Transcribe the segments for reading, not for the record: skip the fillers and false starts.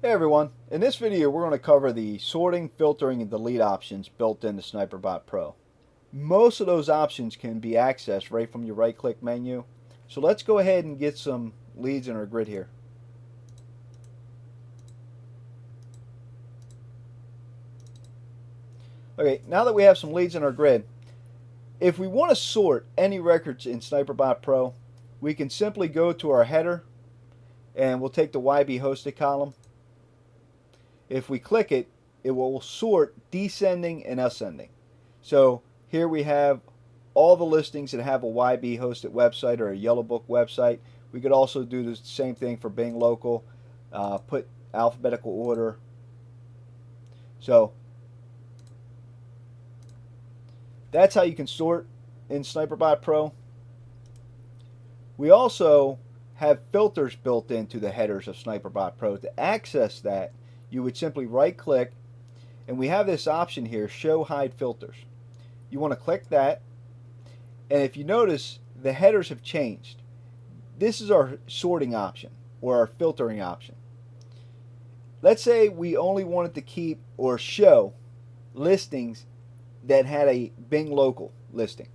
Hey everyone, in this video we're going to cover the sorting, filtering, and delete options built into SniperBot Pro. Most of those options can be accessed right from your right click menu. So let's go ahead and get some leads in our grid here. Okay, now that we have some leads in our grid, if we want to sort any records in SniperBot Pro, we can simply go to our header and we'll take the YB hosted column. If we click it, it will sort descending and ascending. So here we have all the listings that have a YB hosted website or a Yellow Book website. We could also do the same thing for Bing Local, put alphabetical order. So that's how you can sort in SniperBot Pro. We also have filters built into the headers of SniperBot Pro. To access that, you would simply right click, and we have this option here, show hide filters. You want to click that, and if you notice, the headers have changed. This is our sorting option or our filtering option. Let's say we only wanted to keep or show listings that had a Bing Local listing.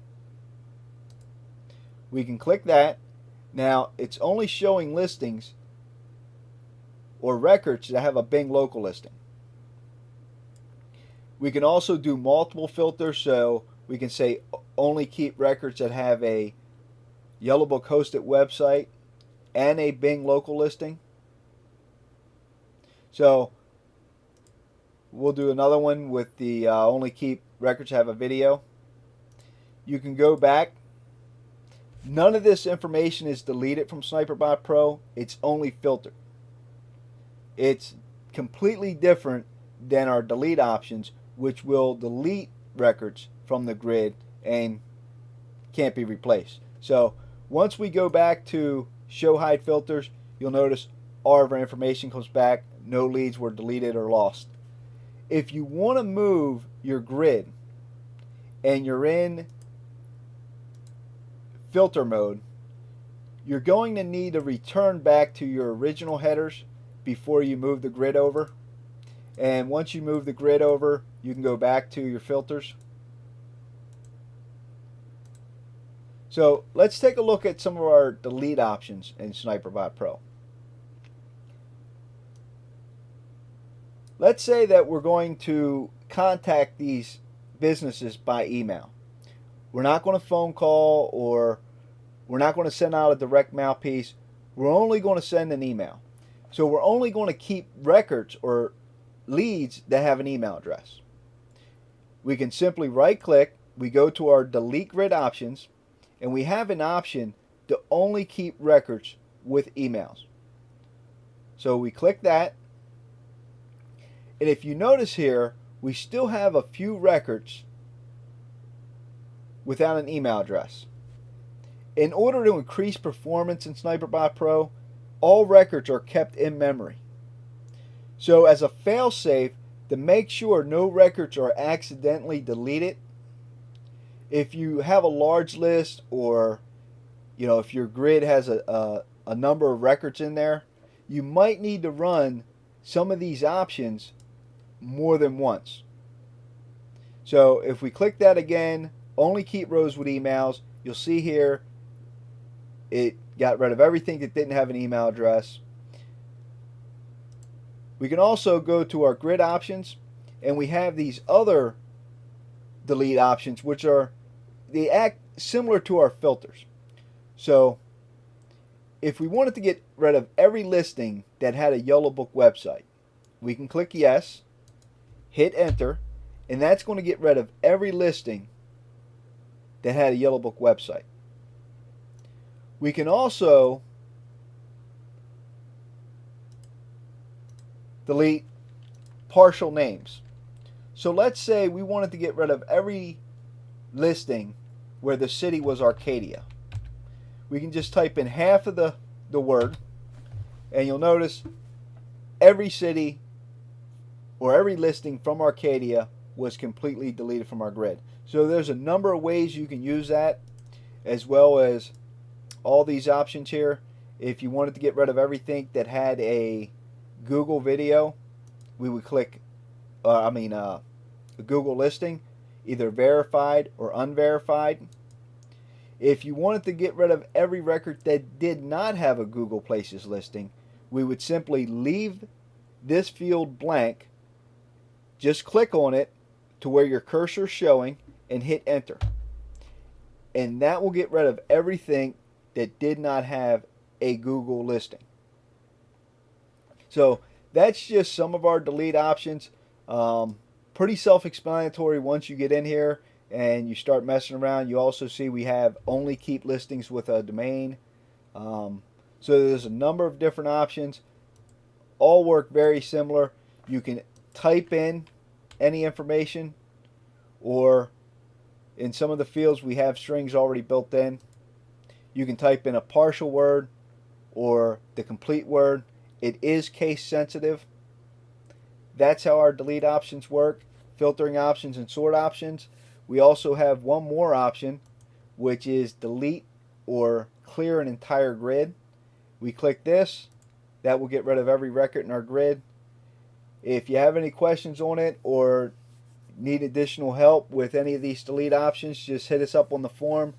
We can click that. Now it's only showing listings or records that have a Bing Local listing. We can also do multiple filters, so we can say only keep records that have a Yellow Book hosted website and a Bing Local listing. So we'll do another one with the only keep records that have a video. You can go back. None of this information is deleted from SniperBot Pro. It's only filtered. It's completely different than our delete options, which will delete records from the grid and can't be replaced. So once we go back to show hide filters, you'll notice all of our information comes back. No leads were deleted or lost. If you want to move your grid and you're in filter mode, you're going to need to return back to your original headers before you move the grid over. And once you move the grid over, you can go back to your filters. So let's take a look at some of our delete options in SniperBot Pro. Let's say that we're going to contact these businesses by email. We're not going to phone call, or we're not going to send out a direct mail piece. We're only going to send an email. So we're only going to keep records or leads that have an email address. We can simply right click, we go to our delete grid options, and we have an option to only keep records with emails. So we click that, and if you notice here, we still have a few records without an email address. In order to increase performance in SniperBot Pro, all records are kept in memory. So as a fail-safe, to make sure no records are accidentally deleted, if you have a large list, or if your grid has a number of records in there, you might need to run some of these options more than once. So if we click that again, only keep rows with emails, you'll see here it got rid of everything that didn't have an email address. We can also go to our grid options, and we have these other delete options, which they act similar to our filters. So if we wanted to get rid of every listing that had a Yellow Book website, we can click yes, hit enter, and that's going to get rid of every listing that had a Yellow Book website. We can also delete partial names. So let's say we wanted to get rid of every listing where the city was Arcadia. We can just type in half of the word, and you'll notice every city or every listing from Arcadia was completely deleted from our grid. So there's a number of ways you can use that, as well as all these options here. If you wanted to get rid of everything that had a Google video, we would click, a Google listing, either verified or unverified. If you wanted to get rid of every record that did not have a Google Places listing, we would simply leave this field blank, just click on it to where your cursor is showing and hit enter. And that will get rid of everything that did not have a Google listing. So that's just some of our delete options. Pretty self-explanatory once you get in here and you start messing around. You also see we have only keep listings with a domain. So there's a number of different options. All work very similar. You can type in any information, or in some of the fields we have strings already built in. You can type in a partial word or the complete word. It is case sensitive. That's how our delete options work. Filtering options and sort options. We also have one more option, which is delete or clear an entire grid. We click this. That will get rid of every record in our grid. If you have any questions on it or need additional help with any of these delete options, just hit us up on the forum